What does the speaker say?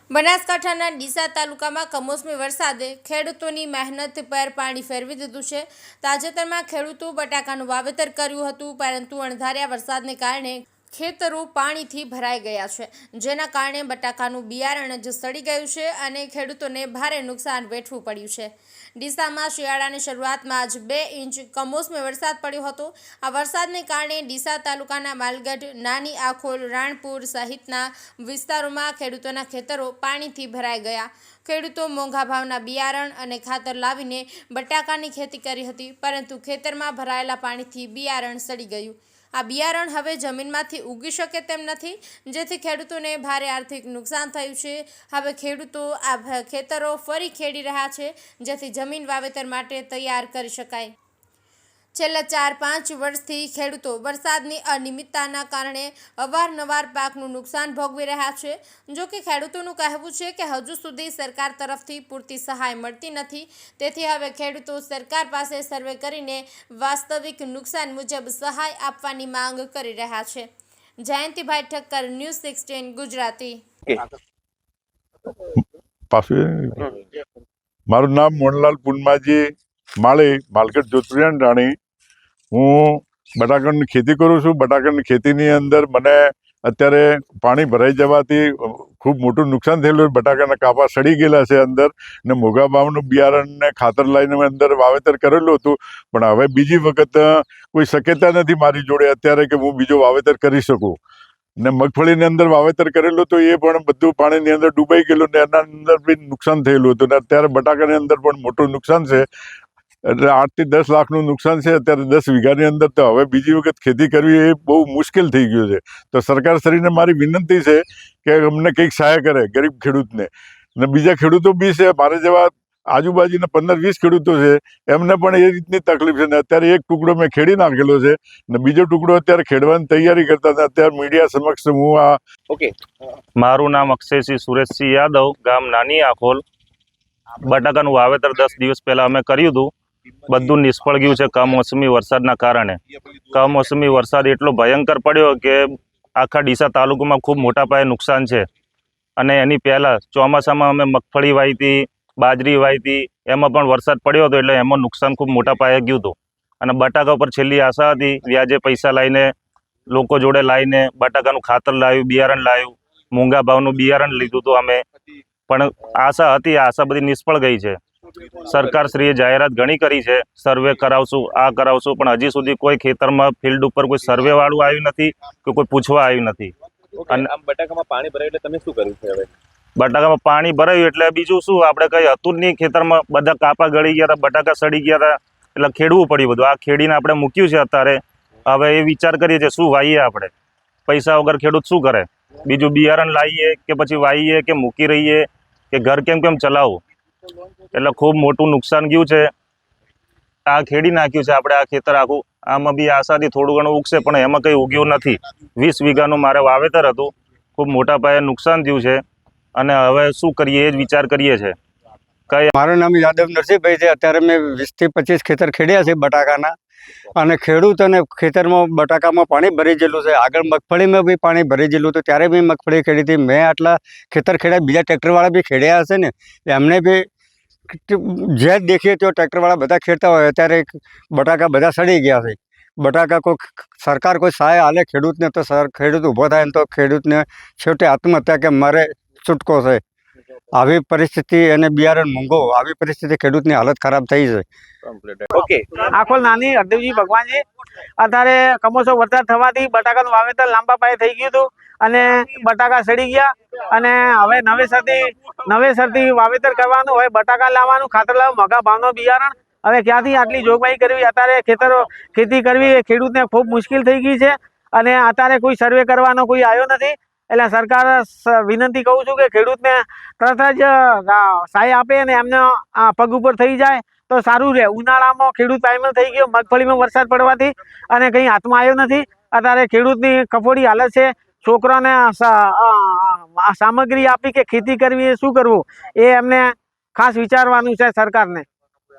બનાસકાંઠાના ડીસા તાલુકામાં કમોસમી વરસાદે ખેડૂતોની મહેનત પર પાણી ફેરવી દીધું છે। તાજેતરમાં ખેડૂતો બટાકાનું વાવેતર કર્યું હતું, પરંતુ અણધાર્યા વરસાદને કારણે ખેતરો પાણીથી ભરાઈ ગયા છે, જેના કારણે બટાકાનું બિયારણ જ સડી ગયું છે અને ખેડૂતોને ભારે નુકસાન વેઠવું પડ્યું છે। ડીસામાં શિયાળાની શરૂઆતમાં જ 2 ઇંચ કમોસમી વરસાદ પડ્યો હતો। આ વરસાદને કારણે ડીસા તાલુકાના માલગઢ, નાની આખોલ, રાણપુર સહિતના વિસ્તારોમાં ખેડૂતોના ખેતરો પાણીથી ભરાઈ ગયા। ખેડૂતો મોંઘા ભાવના બિયારણ અને ખાતર લાવીને બટાકાની ખેતી કરી હતી, પરંતુ ખેતરમાં ભરાયેલા પાણીથી બિયારણ સડી ગયું। આ બિયારણ હવે જમીનમાંથી ઉગી શકે તેમ નથી, જેથી ખેડૂતોને ભારે આર્થિક નુકસાન થયું છે। હવે ખેડૂતો આ ખેતરો ફરી ખેડી રહ્યા છે, જેથી જમીન વાવેતર માટે તૈયાર કરી શકાય। છેલ્લા 4-5 વર્ષથી ખેડૂતો વરસાદની અનિયમિતતાના કારણે અવારનવાર પાકનું નુકસાન ભોગવી રહ્યા છે। જો કે ખેડૂતોનું કહેવું છે કે હજુ સુધી સરકાર તરફથી પૂરતી સહાય મળતી નથી, તેથી હવે ખેડૂતો સરકાર પાસે સર્વે કરીને વાસ્તવિક નુકસાન મુજબ સહાય આપવાની માંગ કરી રહ્યા છે। જયંતિભાઈ ઠક્કર, ન્યૂઝ 16 ગુજરાતી। મારું નામ મોહનલાલ પૂનમાજી માળી, માલગઢ જોતરિયાન રાણી। હું બટાકાની ખેતી કરું છું। બટાકાની ખેતીની અંદર મને અત્યારે પાણી ભરાઈ જવાથી ખૂબ મોટું નુકસાન થયેલું। બટાકાના કાપા સડી ગયેલા છે અંદર, ને મોંઘા ભાવનું બિયારણ ને ખાતર લાવીને અંદર વાવેતર કરેલું હતું, પણ હવે બીજી વખત કોઈ શક્યતા નથી મારી જોડે અત્યારે કે હું બીજો વાવેતર કરી શકું। ને મગફળીની અંદર વાવેતર કરેલું તો એ પણ બધું પાણીની અંદર ડૂબાઈ ગયેલું ને એના અંદર બી નુકસાન થયેલું હતું, ને અત્યારે બટાકાની અંદર પણ મોટું નુકસાન છે। એટલે 8 થી 10 લાખનું નુકસાન છે અત્યારે 10 વીઘાની અંદર। તો હવે બીજી વખત ખેતી કરવી એ બહુ મુશ્કેલ થઈ ગયું છે। તો સરકારશ્રીને મારી વિનંતી છે કે અમને કંઈક સહાય કરે ગરીબ ખેડૂતને, ને બીજા ખેડૂતો બી છે મારે જેવા આજુબાજુના 15-20 ખેડૂતો છે, એમને પણ એ રીતની તકલીફ છે। ને અત્યારે એક ટુકડો મેં ખેડી નાખેલો છે ને બીજો ટુકડો અત્યારે ખેડવાની તૈયારી કરતા હતા। અત્યારે મીડિયા સમક્ષ હું મારું નામ અક્ષયસિંહ સુરેશસિંહ યાદવ, ગામ નાની આખોલ। બટાકાનું વાવેતર 10 દિવસ પહેલા અમે કર્યું હતું, બધું નિષ્ફળ ગયું છે કમોસમી વરસાદના કારણે। કમોસમી વરસાદ એટલો ભયંકર પડ્યો કે આખા ડીસા તાલુકામાં ખૂબ મોટા પાયે નુકસાન છે। અને એની પહેલાં ચોમાસામાં અમે મગફળી વાવી હતી, બાજરી વાવી હતી, એમાં પણ વરસાદ પડ્યો હતો, એટલે એમાં નુકસાન ખૂબ મોટા પાયે ગયું હતું। અને બટાકા પર છેલ્લી આશા હતી, વ્યાજે પૈસા લાવીને લોકો જોડે લાવીને બટાકાનું ખાતર લાવ્યું, બિયારણ લાવ્યું, મોંઘા ભાવનું બિયારણ લીધું હતું અમે, પણ આશા હતી, આશા બધી નિષ્ફળ ગઈ છે। સરકારશ્રીએ જાહેરાત ઘણી કરી છે, સર્વે કરાવશું, આ કરાવશું, પણ હજી સુધી કોઈ ખેતરમાં ફિલ્ડ ઉપર કોઈ સર્વે વાળું આવ્યું નથી કે કોઈ પૂછવા આવ્યું નથી। અને આમ બટાકામાં પાણી ભરાયું એટલે તમે શું કર્યું છે? હવે બટાકામાં પાણી ભરાયું એટલે બીજું શું, આપણે કઈ હતું જ નહીં ખેતરમાં, બધા કાપા ગળી ગયા હતા, બટાકા સડી ગયા હતા, એટલે ખેડવું પડ્યું બધું। આ ખેડીને આપણે મૂક્યું છે અત્યારે। હવે એ વિચાર કરીએ છીએ શું વાવીએ આપણે, પૈસા વગર ખેડૂત શું કરે? બીજું બિયારણ લાવીએ કે પછી વાવીએ કે મૂકી રહીએ કે ઘર કેમ ચલાવવું? એટલે ખૂબ મોટું નુકસાન ગયું છે। આ ખેડી નાખ્યું છે આપણે, આ ખેતર આખું, આમાં બી આશાથી થોડું ઘણું ઉગશે, પણ એમાં કંઈ ઉગ્યું નથી। 20 વીઘાનું મારે વાવેતર હતું, ખૂબ મોટા પાયે નુકસાન થયું છે અને હવે શું કરીએ એ જ વિચાર કરીએ છીએ। મારું નામ યાદવ નરસિંહભાઈ છે। અત્યારે મેં 20 થી 25 ખેતર ખેડ્યા છે બટાકાના, અને ખેડૂત અને ખેતરમાં બટાકામાં પાણી ભરી ગયેલું છે। આગળ મગફળીમાં બી પાણી ભરી ગયેલું હતું, ત્યારે બી મગફળી ખેડી હતી। મેં આટલા ખેતર ખેડ્યા, બીજા ટ્રેક્ટરવાળા બી ખેડ્યા હશે ને, એમને બી જે દેખીએ તો ટ્રેક્ટરવાળા બધા ખેડતા હોય, અત્યારે બટાકા બધા સડી ગયા છે। બટાકા સરકાર કોઈ સહાય હાલે ખેડૂતને તો ખેડૂત ઊભો થાય ને તો ખેડૂતને છેવટે આત્મહત્યા કે મારે છૂટકો છે। આવી પરિસ્થિતિ અને બિયારણ મોંઘો, આવી પરિસ્થિતિ ખેડૂતની હાલત ખરાબ થઈ છે। આખોલ નાની હરદેવજી ભગવાનજી, અત્યારે કમોસમ વરસાદ થવાથી બટાકાનું વાવેતર લાંબા પાયે થઈ ગયું હતું અને બટાકા સડી ગયા, અને હવે નવેસરથી વાવેતર કરવાનું હોય, બટાકા લાવવાનું, ખાતર લાવવાનું, મોંઘા ભાવનો બિયારણ, હવે ક્યાંથી આટલી જોગવાઈ કરવી? અત્યારે ખેતી કરવી એ ખેડૂતને ખૂબ મુશ્કેલ થઈ ગઈ છે, અને અત્યારે કોઈ સર્વે કરવાનો કોઈ આવ્યો નથી। એટલે સરકાર વિનંતી કહું છું કે ખેડૂતને તરત જ સહાય આપે અને એમને પગ ઉપર થઈ જાય તો સારું રહે। ઉનાળામાં ખેડૂત પાયમાલ થઈ ગયો, મગફળીમાં વરસાદ પડવાથી, અને કંઈ હાથમાં આવ્યો નથી। અત્યારે ખેડૂતની કફોડી હાલત છે। છોકરાને સામગ્રી આપી કે ખેતી કરવી એ શું કરવું એ એમને ખાસ વિચારવાનું છે સરકારને।